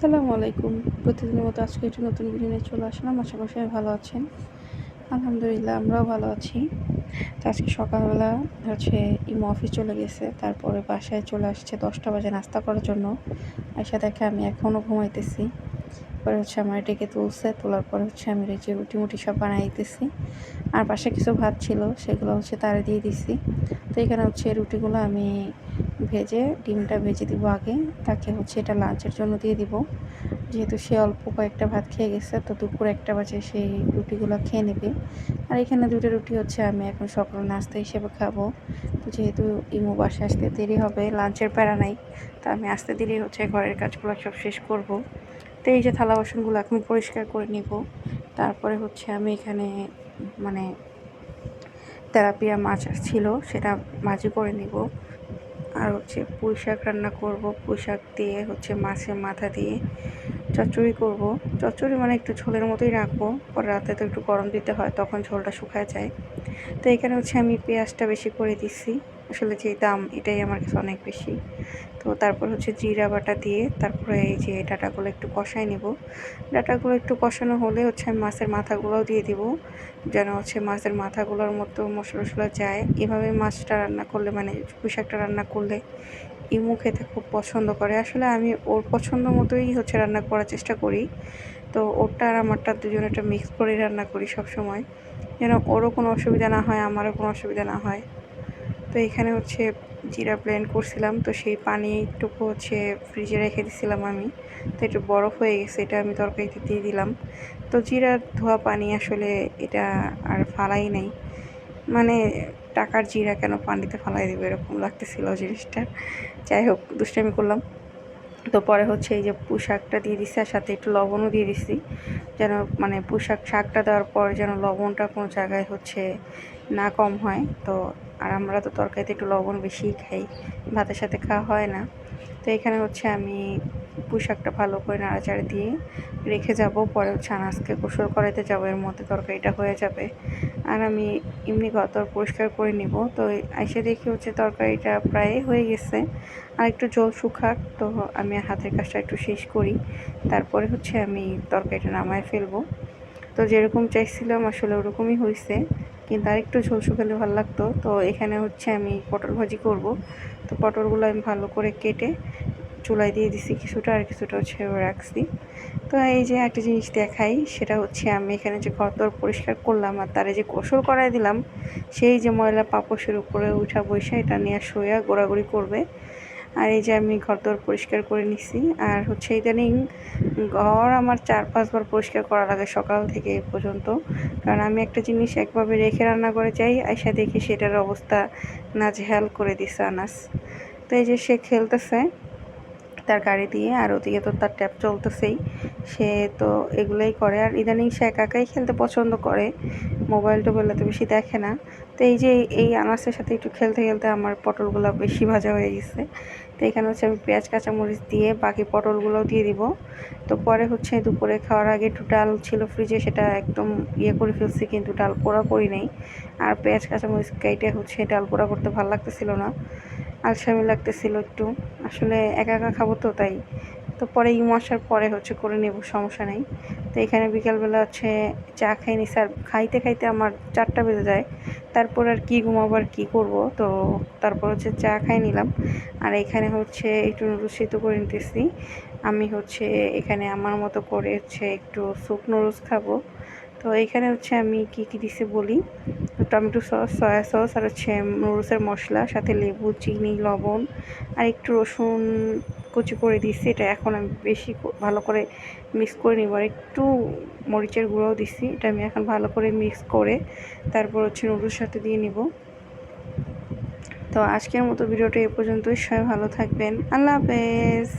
আসসালামু আলাইকুম। প্রতিদিনের মতো আজকে একটি নতুন ভিডিও নিয়ে চলে আসলাম। আশা করি সবাই ভালো আছেন। আলহামদুলিল্লাহ আমরাও ভালো আছি। তো আজকে সকালবেলা ইমু অফিস চলে গেছে। তারপরে বাসায় চলে আসছে 10টা বাজে নাস্তা করার জন্য। আইসা দেখে আমি এখনও ঘুমাইতেছি। পরে আমার ডেকে তুলছে। তোলার পরে আমি যে রুটি-মুটি সব বানাই দিতেছি। আর বাসায় কিছু ভাত ছিল সেগুলো তারে দিয়ে দিছি। তো এখানে রুটিগুলো আমি ডিমটা ভেজে দিব আগে। তাকে এটা লাঞ্চের জন্য দিয়ে দিব। যেহেতু সে অল্প কয়েকটা ভাত খেয়ে গেছে, তো দুপুর 1টা বাজে সেই রুটিগুলো খেয়ে নেবে। আর এখানে 2টা রুটি আমি এখন সকাল নাস্তা হিসেবে খাবো। তো যেহেতু ইমু বাসায় আসতে দেরি হবে, লাঞ্চের প্যারা নাই, তো আমি আসতে দেরি ঘরের কাজগুলো সব শেষ করব। তো এই যে থালা বাসনগুলো এখন পরিষ্কার করে নিব। তারপরে আমি এখানে মানে তেলাপিয়া মাছ ছিল সেটা ভাজি করে নিব। আর পুঁই শাক রান্না করব। পুঁই শাক দিয়ে মাছের মাথা দিয়ে চচ্চড়ি করব। চচ্চড়ি মানে একটু ঝোলের মতোই রাখবো, পরে রাতে তো একটু গরম দিতে হয়, তখন ঝোলটা শুকায় যায়। তো এখানে আমি পেঁয়াজটা বেশি করে দিচ্ছি। আসলে যে দাম এটাই আমার কাছে অনেক বেশি। তো তারপর জিরা বাটা দিয়ে তারপরে এই যে ডাঁটাগুলো একটু কষাই নেব। ডাঁটাগুলো একটু কষানো হলে আমি মাছের মাথাগুলোও দিয়ে দিব, যেন মাছের মাথাগুলোর মতো মশলা যায়। এভাবে মাছটা রান্না করলে মানে পুঁই শাকটা রান্না করলে ইমু খেতে খুব পছন্দ করে। আসলে আমি ওর পছন্দ মতোই রান্না করার চেষ্টা করি। তো ওরটা আর আমারটা দুজনেরটা মিক্স করে রান্না করি সব সময়, যেন ওরও কোনো অসুবিধা না হয়, আমারও কোনো অসুবিধা না হয়। তো এখানে জিরা ব্লেন্ড করছিলাম, তো সেই পানিটুকু ফ্রিজে রেখে দিছিলাম আমি। তো একটু বরফ হয়ে গেছে, এটা আমি তরকারিতে দিয়ে দিলাম। তো জিরার ধোয়া পানি আসলে এটা আর ফালাই নাই, মানে টাকার জিরা কেন পানিতে ফালাই দেবে এরকম লাগতেছিল জিনিসটা। যাই হোক, দুষ্টামি করলাম। তো পরে এই যে পুঁই শাকটা দিয়ে দিছি, আর সাথে একটু লবণও দিয়ে দিছি, যেন মানে পুঁই শাকটা দেওয়ার পর যেন লবণটা কোনো জায়গায় না কম হয়। তো আর আমরা তো তরকারিতে একটু লবণ বেশিই খাই, ভাতের সাথে খাওয়া হয় না। তো এখানে আমি পুঁই শাকটা ভালো করে নাড়াচাড়া দিয়ে রেখে যাব। পরে আনাজকে গোসল করাইতে যাব, এর মধ্যে তরকারিটা হয়ে যাবে। আর আমি এমনি ঘর পরিষ্কার করে নিব। তো এসে দেখি তরকারিটা প্রায় হয়ে গেছে, আর একটু জল শুকাক, তো আমি হাতের কাজটা একটু শেষ করি। তারপরে আমি তরকারিটা নামায় ফেলবো। তো যেরকম চাইছিলাম আসলে ওরকমই হয়েছে, কিন্তু আর একটু ঝোল শুকালে ভালো লাগতো। তো এখানে আমি পটল ভাজি করব। তো পটলগুলো আমি ভালো করে কেটে চুলায় দিয়ে দিছি কিছুটা, আর কিছুটা রাখছি। তো এই যে একটা জিনিস দেখাই, সেটা আমি এখানে যে ঘর পরিষ্কার করলাম আর তারে যে গোসল করাই দিলাম, সেই যে ময়লা পাপোশের উপরে উঠা বৈশা এটা নিয়ে শুয়ে গোড়াগুড়ি করবে। আর এই যে আমি ঘর পরিষ্কার করে নিছি। আর ইদানিং ঘর আমার 4-5 বার পরিষ্কার করা লাগে সকাল থেকে এ পর্যন্ত, কারণ আমি একটা জিনিস একভাবে রেখে রান্না করে যাই, আইসা দেখি সেটার অবস্থা নাজেহাল করে দিছে আনাস। তো এই যে সে খেলতেছে তার গাড়ি দিয়ে, আর ওদিকে তো তার ট্যাব চলতেছেই, সে তো এগুলোই করে। আর ইদানিং সে একা একাই খেলতে পছন্দ করে, মোবাইল টোবাইল তো বেশি দেখে না। তো এই যে এই আনাসের সাথে একটু খেলতে খেলতে আমার পটলগুলো বেশি ভাজা হয়ে গেছে। তো এখানে আমি পেঁয়াজ কাঁচামরিচ দিয়ে বাকি পটলগুলোও দিয়ে দিব। তো পরে দুপুরে খাওয়ার আগে একটু ডাল ছিল ফ্রিজে, সেটা একদম করে ফেলছি, কিন্তু ডাল পোড়া করি নেই। আর পেঁয়াজ কাঁচামরিচ কেটে ডাল পোড়া করতে ভালো লাগতেছিল না, আলসামি লাগতেছিল একটু। আসলে একা একা খাবো তো তাই। তো পরে ইমু আসার পরে করে নেব, সমস্যা নেই। তো এখানে বিকালবেলা চা খাই নিছি, আর খাইতে খাইতে আমার 4টা বেজে যায়। তারপর আর কি ঘুমাবো, আর কী করবো। তো তারপর চা খাই নিলাম। আর এখানে একটু নুডলস সিদ্ধ করে নিতেছি। আমি এখানে আমার মতো করে একটু স্যুপ নুডলস খাবো। তো এখানে আমি কি কি দিছি বলি। টমেটো সস, সয়া সস, আর নুডলসের মশলা, সাথে লেবু, চিনি, লবণ, আর একটু রসুন কুচি করে দিচ্ছি। এটা এখন আমি বেশি ভালো করে মিক্স করে নিব। আর একটু মরিচের গুঁড়োও দিচ্ছি। এটা আমি এখন ভালো করে মিক্স করে তারপর নুডলসের সাথে দিয়ে নিব। তো আজকের মতো ভিডিওটা এ পর্যন্তই। সবাই ভালো থাকবেন। আল্লাহ হাফেজ।